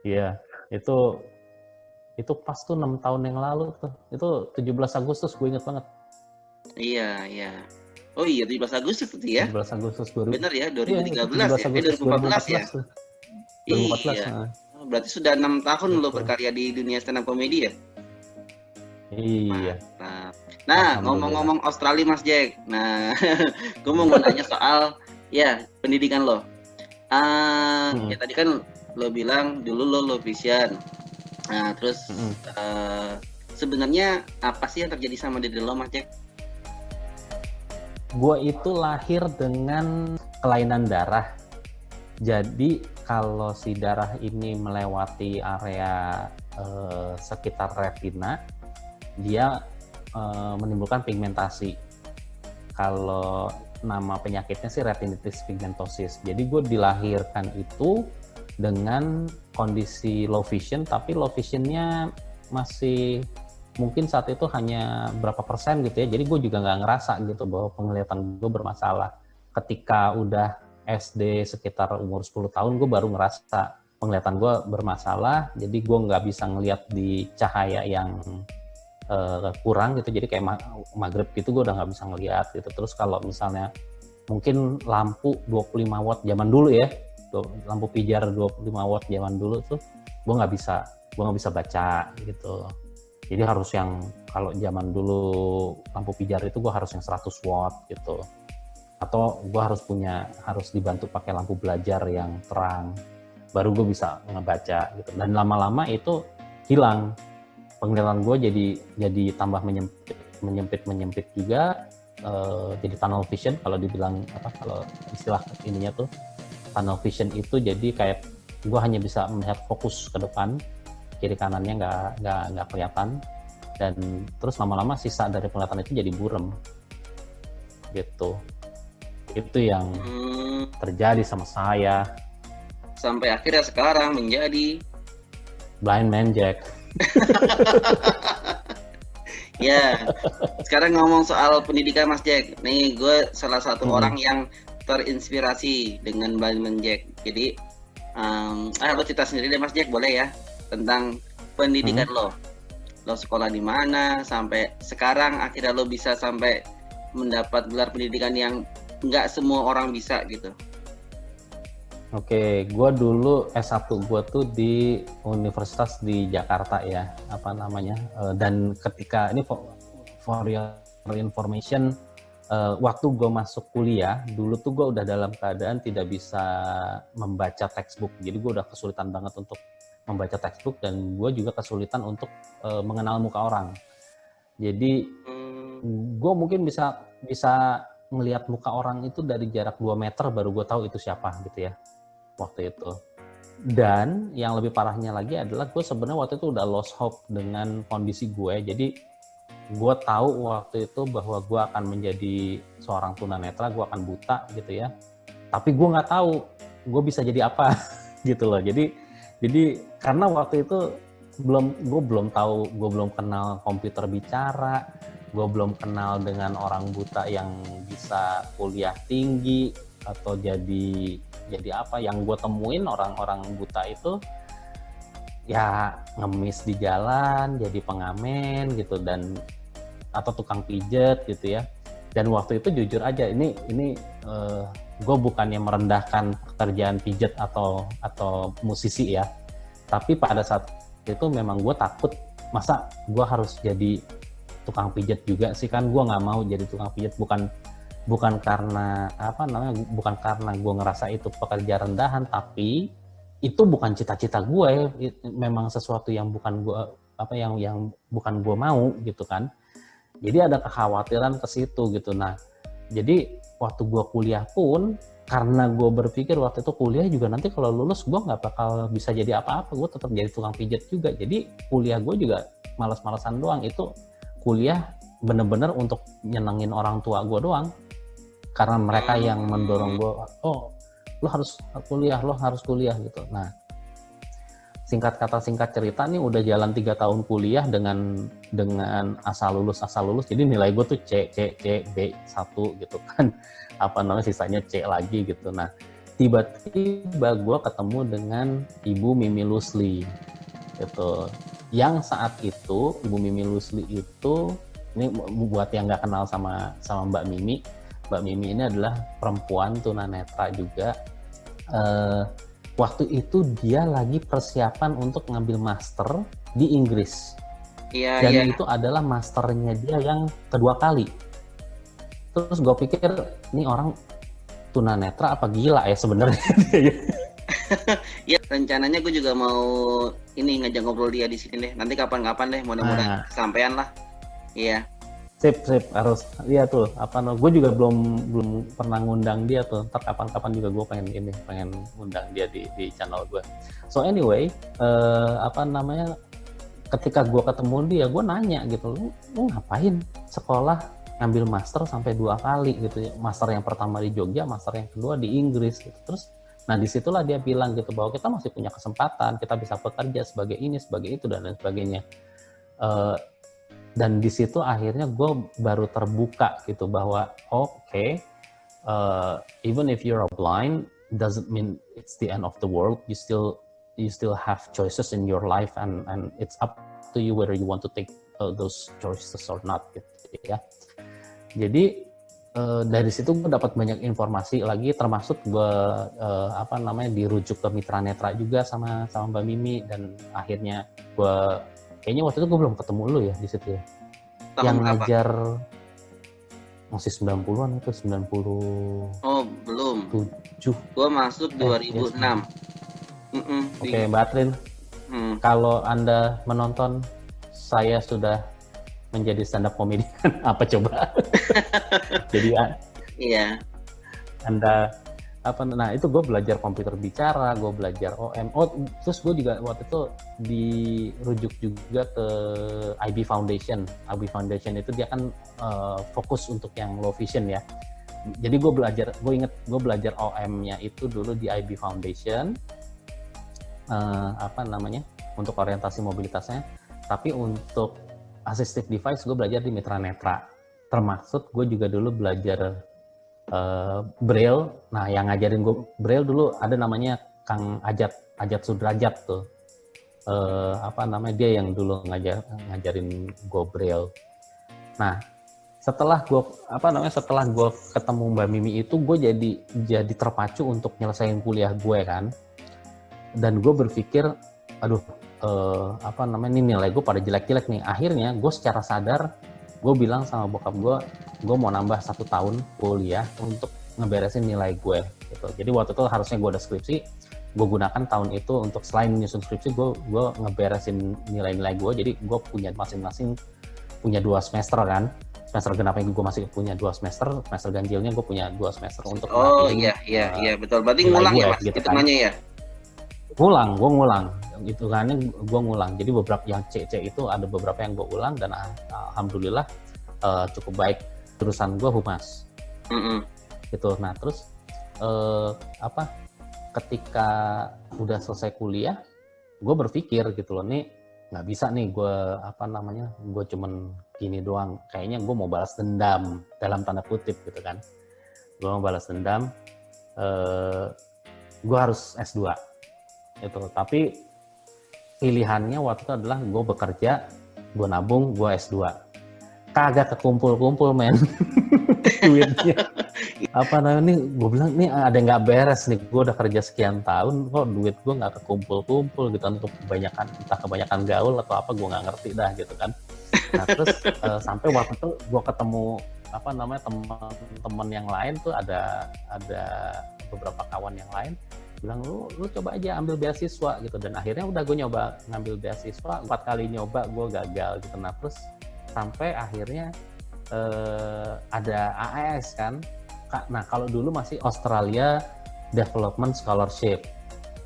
Iya, itu pas tuh 6 tahun yang lalu tuh. Itu 17 Agustus gue inget banget. Iya, iya. Oh iya, 17 Agustus itu ya. 17 Agustus 2000. Bener ya, Iya, itu 2013 17 ya? Agustus 2014 ya? 2014 tuh. 2014. Iya. Nah, Oh, berarti sudah 6 tahun lo gitu. berkarya di dunia stand up comedy ya? Iya, Mantap. Nah, alhamdulillah. ngomong-ngomong Australia Mas Jack. Nah, gue mau nanya soal ya pendidikan lo. Ya Mm-mm, tadi kan lo bilang dulu lo low vision. Nah, terus mm-mm. sebenarnya apa sih yang terjadi sama diri lo Mas Jack? Gue itu lahir dengan kelainan darah. Jadi kalau si darah ini melewati area sekitar retina, dia menimbulkan pigmentasi. Kalau nama penyakitnya sih retinitis pigmentosus. Jadi gue dilahirkan itu dengan kondisi low vision, tapi low visionnya masih mungkin saat itu hanya berapa persen gitu ya. Jadi gue juga nggak ngerasa gitu bahwa penglihatan gue bermasalah. Ketika udah SD sekitar umur 10 tahun gue baru ngerasa penglihatan gue bermasalah. Jadi gue nggak bisa ngelihat di cahaya yang kurang gitu, jadi kayak maghrib gitu gue udah nggak bisa ngelihat gitu. Terus kalau misalnya mungkin lampu 25 watt zaman dulu ya, lampu pijar 25 watt zaman dulu tuh gue nggak bisa baca gitu. Jadi harus yang, kalau zaman dulu lampu pijar itu gue harus yang 100 watt gitu, atau gue harus dibantu pakai lampu belajar yang terang baru gue bisa ngebaca gitu. Dan lama-lama itu hilang, penglihatan gue jadi tambah menyempit juga, jadi tunnel vision kalau dibilang apa, kalau istilah ininya tuh tunnel vision itu jadi kayak gue hanya bisa melihat fokus ke depan, kiri kanannya nggak kelihatan. Dan terus lama-lama sisa dari penglihatan itu jadi buram gitu. Itu yang terjadi sama saya Sampai akhirnya sekarang menjadi blind man Jack. ya. Sekarang ngomong soal pendidikan Mas Jack. Nih gue salah satu orang yang terinspirasi dengan Blind Man Jack. Jadi lo cerita sendiri deh Mas Jack, boleh ya, tentang pendidikan lo. Lo sekolah di mana sampai sekarang akhirnya lo bisa sampai mendapat gelar pendidikan yang nggak semua orang bisa gitu. Oke, gue dulu S1 gue tuh di universitas di Jakarta ya, apa namanya, dan ketika ini for your information, waktu gue masuk kuliah, dulu tuh gue udah dalam keadaan tidak bisa membaca textbook, jadi gue udah kesulitan banget untuk membaca textbook, dan gue juga kesulitan untuk mengenal muka orang. Jadi gue mungkin bisa melihat muka orang itu dari jarak 2 meter baru gue tahu itu siapa gitu ya waktu itu. Dan yang lebih parahnya lagi adalah gue sebenarnya waktu itu udah lost hope dengan kondisi gue. Jadi gue tahu waktu itu bahwa gue akan menjadi seorang tunanetra, gue akan buta gitu ya. Tapi gue nggak tahu gue bisa jadi apa gitu loh. Jadi karena waktu itu gue belum tahu, gue belum kenal komputer bicara, gue belum kenal dengan orang buta yang bisa kuliah tinggi atau jadi apa. Yang gue temuin orang-orang buta itu ya ngemis di jalan, jadi pengamen gitu, dan atau tukang pijet gitu ya. Dan waktu itu jujur aja, ini gue bukannya merendahkan pekerjaan pijet atau musisi ya, tapi pada saat itu memang gue takut, masa gue harus jadi tukang pijet juga sih, kan gue nggak mau jadi tukang pijet. Bukan karena apa namanya, bukan karena gue ngerasa itu pekerjaan rendahan, tapi itu bukan cita-cita gue, memang sesuatu yang bukan gue, apa yang bukan gue mau gitu kan. Jadi ada kekhawatiran ke situ gitu. Nah, jadi waktu gue kuliah pun, karena gue berpikir waktu itu kuliah juga nanti kalau lulus gue nggak bakal bisa jadi apa-apa, gue tetap jadi tukang pijet juga. Jadi kuliah gue juga malas-malasan doang. Itu kuliah bener-bener untuk nyenengin orang tua gue doang, karena mereka yang mendorong gue, oh lo harus kuliah gitu. Nah, singkat kata singkat cerita nih, udah jalan 3 tahun kuliah dengan asal lulus. Jadi nilai gue tuh C B 1 gitu kan, apa namanya, sisanya C lagi gitu. Nah, tiba-tiba gue ketemu dengan Ibu Mimi Lusli gitu. Yang saat itu Ibu Mimi Lusli itu, ini buat yang nggak kenal sama Mbak Mimi ini adalah perempuan tunanetra juga. Waktu itu dia lagi persiapan untuk ngambil master di Inggris. Dan itu adalah masternya dia yang kedua kali. Terus gue pikir ini orang tunanetra apa gila ya sebenarnya. Ya rencananya gue juga mau ini ngajak ngobrol dia di sini deh. Nanti kapan-kapan deh, mudah-mudahan kesampaian lah. Iya. Sip harus. Iya tuh. Gue juga belum pernah ngundang dia tuh. Ntar kapan-kapan juga gue pengen ngundang dia di channel gue. So anyway, ketika gue ketemu dia, gue nanya gitu, lu ngapain sekolah ngambil master sampai 2 kali gitu ya. Master yang pertama di Jogja, master yang kedua di Inggris gitu. Terus nah disitulah dia bilang gitu bahwa kita masih punya kesempatan, kita bisa bekerja sebagai ini, sebagai itu, dan lain sebagainya. Dan di situ akhirnya gue baru terbuka gitu bahwa even if you're blind doesn't mean it's the end of the world. You still have choices in your life, and it's up to you whether you want to take those choices or not gitu ya. Jadi dari situ gue dapat banyak informasi lagi, termasuk gue dirujuk ke Mitra Netra juga sama Mbak Mimi, dan akhirnya gue kayaknya waktu itu gue belum ketemu lu ya di situ ya. Tahun yang berapa? ngajar masih 90-an itu 90. Oh, belum. 7. Gue masuk 2006. Oke, Mbak Atrin. Kalau Anda menonton, saya sudah menjadi stand up comedian. Apa coba? Jadi iya. Anda nah itu gue belajar komputer bicara, gue belajar OM. Terus gue juga waktu itu dirujuk juga ke IB Foundation. IB Foundation itu dia kan fokus untuk yang low vision ya. Jadi gue belajar OM-nya itu dulu di IB Foundation. Untuk orientasi mobilitasnya. Tapi untuk assistive device gue belajar di Mitra Netra. Termasuk gue juga dulu belajar Braille. Nah, yang ngajarin gue Braille dulu ada namanya Kang Ajat Sudrajat tuh. Dia yang dulu ngajarin gue Braille. Nah, setelah gue ketemu Mbak Mimi itu, gue jadi terpacu untuk nyelesain kuliah gue kan. Dan gue berpikir, ini nilai gue pada jelek-jelek nih. Akhirnya gue secara sadar gue bilang sama bokap gue mau nambah 1 tahun kuliah untuk ngeberesin nilai gue gitu. Jadi waktu itu harusnya gue ada skripsi, gue gunakan tahun itu untuk selain nyusun skripsi, gue ngeberesin nilai-nilai gue. Jadi gue punya masing-masing punya 2 semester kan. Semester genapnya gue masih punya 2 semester ganjilnya gue punya 2 semester untuk iya betul. Berarti ngulang ya Mas, gitu hitungannya kan. Ya? Gue ngulang. Hitungannya gue ngulang. Jadi beberapa yang C itu ada beberapa yang gue ulang, dan alhamdulillah cukup baik. Jurusan gue humas. Gitu. Nah, terus ketika udah selesai kuliah, gue berpikir gitu loh, nih nggak bisa nih gue gue cuman gini doang. Kayaknya gue mau balas dendam dalam tanda kutip gitu kan. Gue mau balas dendam. Gue harus S2. Itu. Tapi pilihannya waktu itu adalah gue bekerja, gue nabung, gue S2. Kagak kekumpul-kumpul men. Duitnya. Gue bilang nih ada yang nggak beres nih, gue udah kerja sekian tahun kok duit gue nggak kekumpul-kumpul gitu, untuk kebanyakan gaul atau apa, gue nggak ngerti dah gitu kan. Nah terus sampai waktu itu gue ketemu teman-teman yang lain tuh, ada beberapa kawan yang lain bilang lu coba aja ambil beasiswa gitu, dan akhirnya udah gue nyoba ngambil beasiswa 4 kali nyoba gue gagal gitu. Nah terus sampai akhirnya ada AAS kan. Nah kalau dulu masih Australia Development Scholarship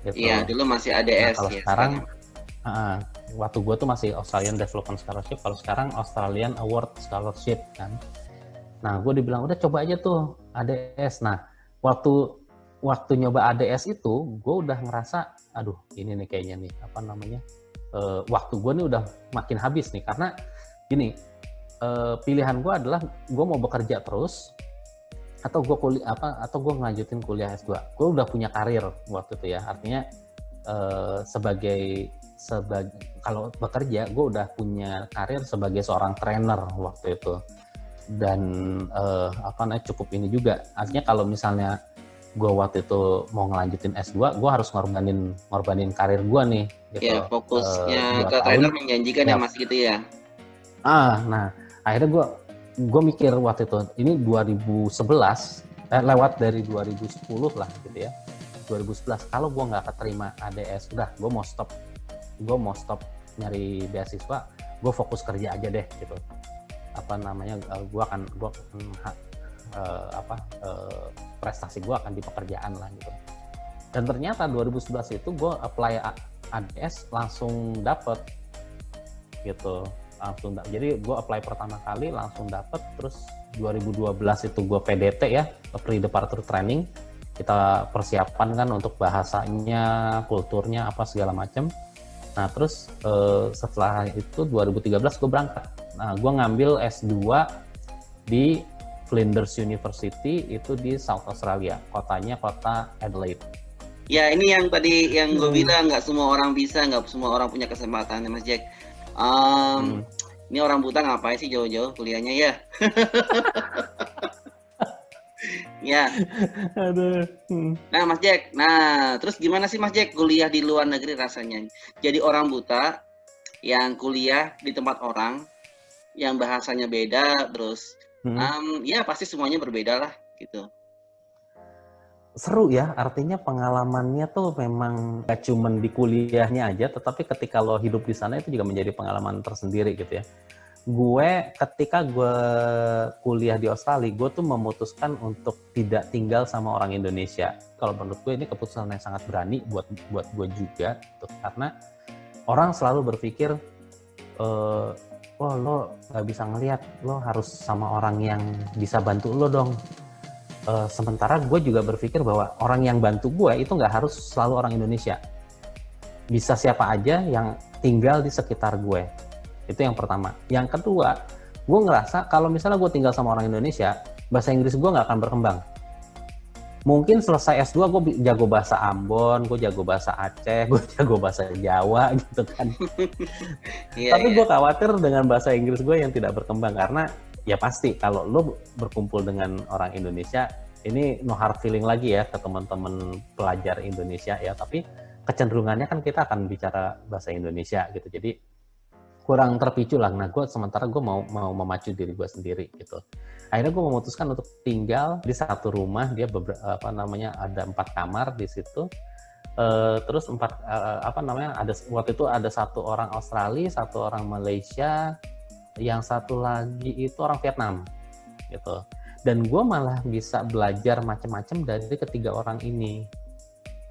gitu. Iya dulu masih ADS. Nah, kalau sekarang waktu gue tuh masih Australian Development Scholarship, kalau sekarang Australian Award Scholarship kan. Nah gue dibilang udah coba aja tuh ADS. Nah waktu nyoba ADS itu, gue udah ngerasa, aduh ini nih kayaknya nih, waktu gue nih udah makin habis nih, karena gini, pilihan gue adalah gue mau bekerja terus, atau gue kuliah atau gue ngelanjutin kuliah S2. Gue udah punya karir waktu itu ya, artinya sebagai kalau bekerja gue udah punya karir sebagai seorang trainer waktu itu, dan cukup ini juga, artinya kalau misalnya gue waktu itu mau ngelanjutin S2, gue harus ngorbanin karir gue nih gitu. Ya, fokusnya 2 ke tahun trainer menjanjikan ya. ya Mas gitu ya. Nah akhirnya gue mikir waktu itu, ini 2011, lewat dari 2010 lah gitu ya, 2011, kalau gue nggak keterima ADS, udah gue mau stop nyari beasiswa, gue fokus kerja aja deh gitu. Gue akan prestasi gue akan di pekerjaan lah gitu. Dan ternyata 2011 itu gue apply ADS langsung dapet gitu. Jadi gue apply pertama kali langsung dapet. Terus 2012 itu gue PDT ya, pre-departure training, kita persiapan kan untuk bahasanya, kulturnya apa segala macam. Nah terus setelah itu 2013 gue berangkat. Nah gue ngambil S2 di Flinders University, itu di South Australia, kotanya kota Adelaide. Ya ini yang tadi yang gue bilang, nggak semua orang bisa, nggak semua orang punya kesempatan ya Mas Jack. Ini orang buta ngapain sih jauh-jauh kuliahnya ya? Ya. Aduh. Nah Mas Jack, terus gimana sih Mas Jack kuliah di luar negeri rasanya? Jadi orang buta yang kuliah di tempat orang yang bahasanya beda, terus ya pasti semuanya berbeda lah gitu. Seru ya, artinya pengalamannya tuh memang gak cuman di kuliahnya aja, tetapi ketika lo hidup di sana itu juga menjadi pengalaman tersendiri gitu ya. Ketika gue kuliah di Australia, gue tuh memutuskan untuk tidak tinggal sama orang Indonesia. Kalau menurut gue ini keputusan yang sangat berani buat gue juga, gitu. Karena orang selalu berpikir, lo gak bisa ngelihat, lo harus sama orang yang bisa bantu lo dong. Sementara gue juga berpikir bahwa orang yang bantu gue itu nggak harus selalu orang Indonesia, bisa siapa aja yang tinggal di sekitar gue. Itu yang pertama. Yang kedua, gue ngerasa kalau misalnya gue tinggal sama orang Indonesia, bahasa Inggris gue nggak akan berkembang. Mungkin selesai S2 gue jago bahasa Ambon, gue jago bahasa Aceh, gue jago bahasa Jawa gitu kan. Tapi gue khawatir dengan bahasa Inggris gue yang tidak berkembang, karena ya pasti kalau lo berkumpul dengan orang Indonesia, ini no hard feeling lagi ya ke teman-teman pelajar Indonesia ya, tapi kecenderungannya kan kita akan bicara bahasa Indonesia gitu, jadi kurang terpicu lah. Nah sementara gue mau memacu diri gue sendiri gitu. Akhirnya gue memutuskan untuk tinggal di satu rumah, dia ada 4 kamar di situ. Terus waktu itu ada 1 orang Australia, 1 orang Malaysia, yang 1 lagi itu orang Vietnam gitu. Dan gue malah bisa belajar macam-macam dari ketiga orang ini.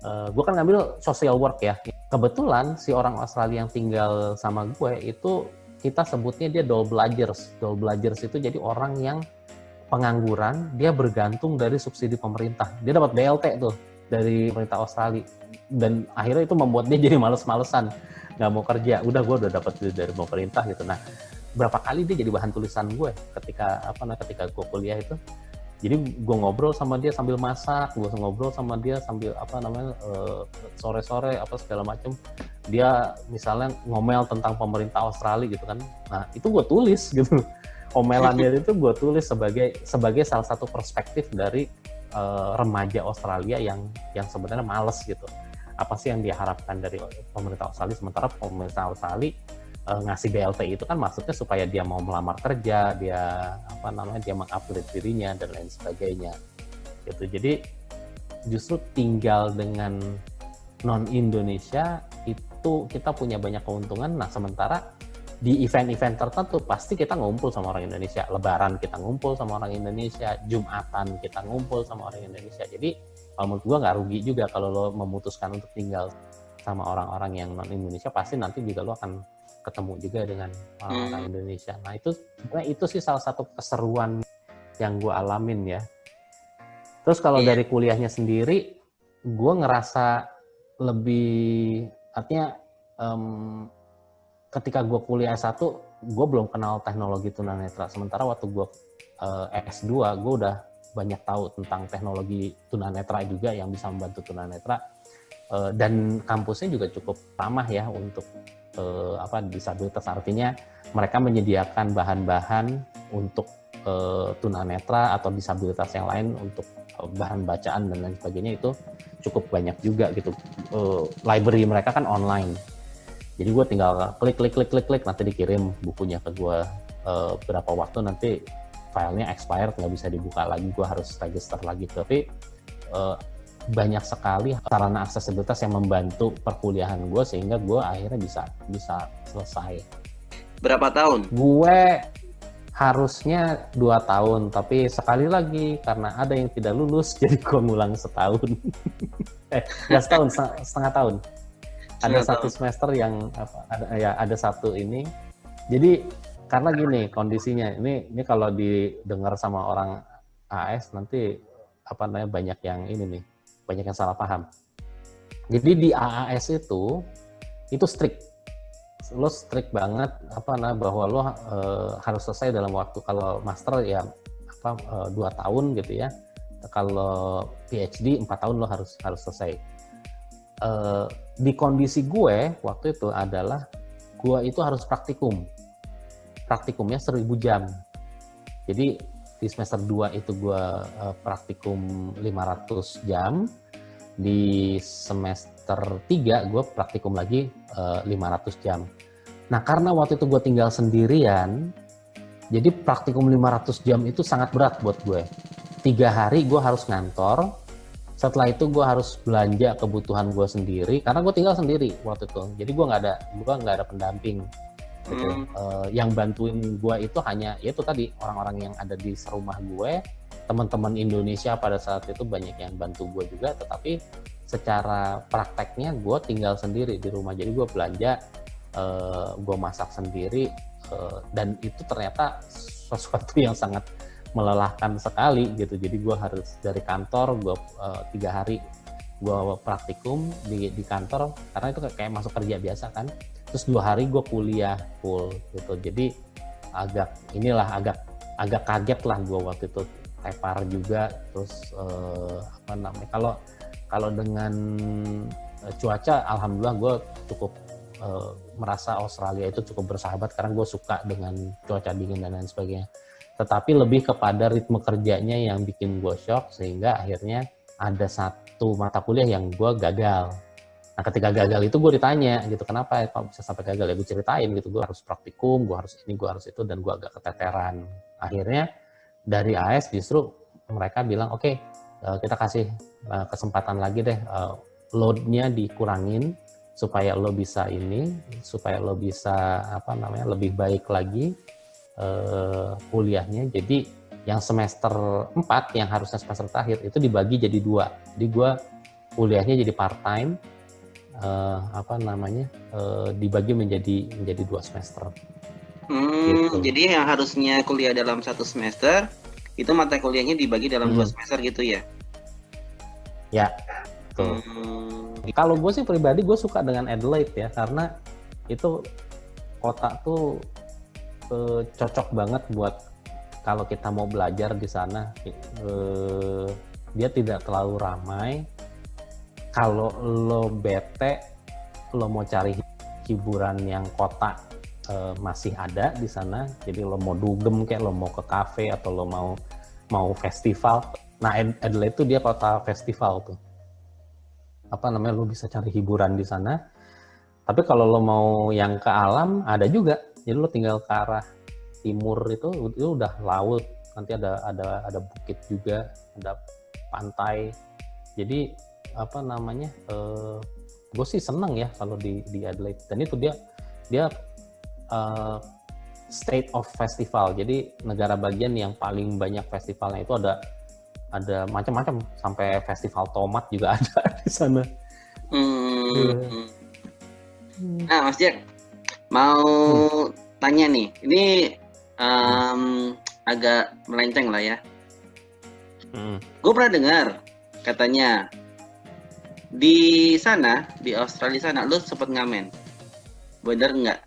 Gue kan ngambil social work ya. Kebetulan si orang Australia yang tinggal sama gue itu kita sebutnya dia dole bludgers. Dole bludgers itu jadi orang yang pengangguran, dia bergantung dari subsidi pemerintah. Dia dapat BLT tuh dari pemerintah Australia. Dan akhirnya itu membuat dia jadi males-malesan, nggak mau kerja. Udah gue udah dapat dari pemerintah gitu. Nah berapa kali dia jadi bahan tulisan gue ketika gue kuliah itu. Jadi gue ngobrol sama dia sambil masak, gue ngobrol sama dia sambil sore-sore apa segala macam. Dia misalnya ngomel tentang pemerintah Australia gitu kan. Nah itu gue tulis gitu. Omelannya itu gue tulis sebagai salah satu perspektif dari remaja Australia yang sebenarnya males gitu. Apa sih yang diharapkan dari pemerintah Australia, sementara pemerintah Australia ngasih BLT itu kan maksudnya supaya dia mau melamar kerja, dia mengupgrade dirinya dan lain sebagainya gitu. Jadi justru tinggal dengan non Indonesia itu kita punya banyak keuntungan. Nah sementara di event-event tertentu pasti kita ngumpul sama orang Indonesia. Lebaran kita ngumpul sama orang Indonesia, Jumatan kita ngumpul sama orang Indonesia. Jadi kalau menurut gue nggak rugi juga kalau lo memutuskan untuk tinggal sama orang-orang yang non Indonesia. Pasti nanti juga lo akan ketemu juga dengan orang Indonesia. Nah itu sih salah satu keseruan yang gue alamin ya. Terus kalau dari kuliahnya sendiri, gue ngerasa lebih, artinya ketika gue kuliah S1, gue belum kenal teknologi tunanetra. Sementara waktu gue S2, gue udah banyak tahu tentang teknologi tunanetra juga yang bisa membantu tunanetra. Dan kampusnya juga cukup ramah ya untuk disabilitas, artinya mereka menyediakan bahan-bahan untuk tunanetra atau disabilitas yang lain untuk bahan bacaan dan lain sebagainya, itu cukup banyak juga gitu. Library mereka kan online, jadi gue tinggal klik nanti dikirim bukunya ke gue. Berapa waktu nanti filenya expired, nggak bisa dibuka lagi, gue harus register lagi. Tapi banyak sekali sarana aksesibilitas yang membantu perkuliahan gue sehingga gue akhirnya bisa selesai. Berapa tahun? Gue harusnya 2 tahun, tapi sekali lagi karena ada yang tidak lulus jadi gue ngulang setahun. Nggak setahun, setengah tahun. Ada satu semester yang ada satu ini. Jadi karena gini kondisinya, ini kalau didengar sama orang AS nanti banyak yang banyak yang salah paham. Jadi di AAS itu strict, lo strict banget bahwa lo harus selesai dalam waktu. Kalau master ya 2 tahun gitu ya, kalau PhD 4 tahun lo harus selesai. Di kondisi gue waktu itu adalah gue itu harus praktikumnya 1000 jam. Jadi di semester 2 itu gue praktikum 500 jam, di semester 3 gue praktikum lagi 500 jam. Nah karena waktu itu gue tinggal sendirian, jadi praktikum 500 jam itu sangat berat buat gue. 3 hari gue harus ngantor, setelah itu gue harus belanja kebutuhan gue sendiri, karena gue tinggal sendiri waktu itu. Jadi gue nggak ada pendamping. Gitu. Yang bantuin gue itu hanya itu tadi orang-orang yang ada di serumah gue, teman-teman Indonesia pada saat itu banyak yang bantu gue juga, tetapi secara prakteknya gue tinggal sendiri di rumah. Jadi gue belanja, gue masak sendiri, dan itu ternyata sesuatu yang sangat melelahkan sekali gitu. Jadi gue harus dari kantor, gue 3 hari gue praktikum di kantor karena itu kayak masuk kerja biasa kan. Terus 2 hari gue kuliah full gitu. Jadi agak kaget lah gue waktu itu, tepar juga. Terus kalau dengan cuaca, alhamdulillah gue cukup merasa Australia itu cukup bersahabat karena gue suka dengan cuaca dingin dan lain sebagainya. Tetapi lebih kepada ritme kerjanya yang bikin gue shock, sehingga akhirnya ada satu mata kuliah yang gue gagal. Nah ketika gagal itu gue ditanya gitu, kenapa kok bisa sampai gagal, ya gue ceritain gitu, gue harus praktikum, gue harus ini, gue harus itu, dan gue agak keteteran. Akhirnya dari AS justru mereka bilang oke, kita kasih kesempatan lagi deh, load-nya dikurangin supaya lo bisa lebih baik lagi kuliahnya. Jadi yang semester 4 yang harusnya semester terakhir itu dibagi jadi 2. Jadi gue kuliahnya jadi part time, dibagi menjadi 2 semester. Gitu. Jadi yang harusnya kuliah dalam 1 semester itu mata kuliahnya dibagi dalam 2 semester gitu ya? Ya, betul. Kalau gue sih pribadi gue suka dengan Adelaide ya, karena itu kota tuh cocok banget buat kalau kita mau belajar di sana. Dia tidak terlalu ramai. Kalau lo bete, lo mau cari hiburan yang kota masih ada di sana. Jadi lo mau dugem kayak lo mau ke kafe atau lo mau festival. Nah Adelaide itu dia kota festival tuh. Lo bisa cari hiburan di sana. Tapi kalau lo mau yang ke alam ada juga. Jadi lo tinggal ke arah timur itu udah laut. Nanti ada bukit juga, ada pantai. Jadi gue sih seneng ya kalau di Adelaide. Dan itu dia state of festival. Jadi negara bagian yang paling banyak festivalnya itu ada macam-macam, sampai festival tomat juga ada di sana. Nah, Mas Jack, mau tanya nih, ini agak melenceng lah ya. Gue pernah dengar katanya di sana, di Australia sana, lu sempet ngamen, bener nggak?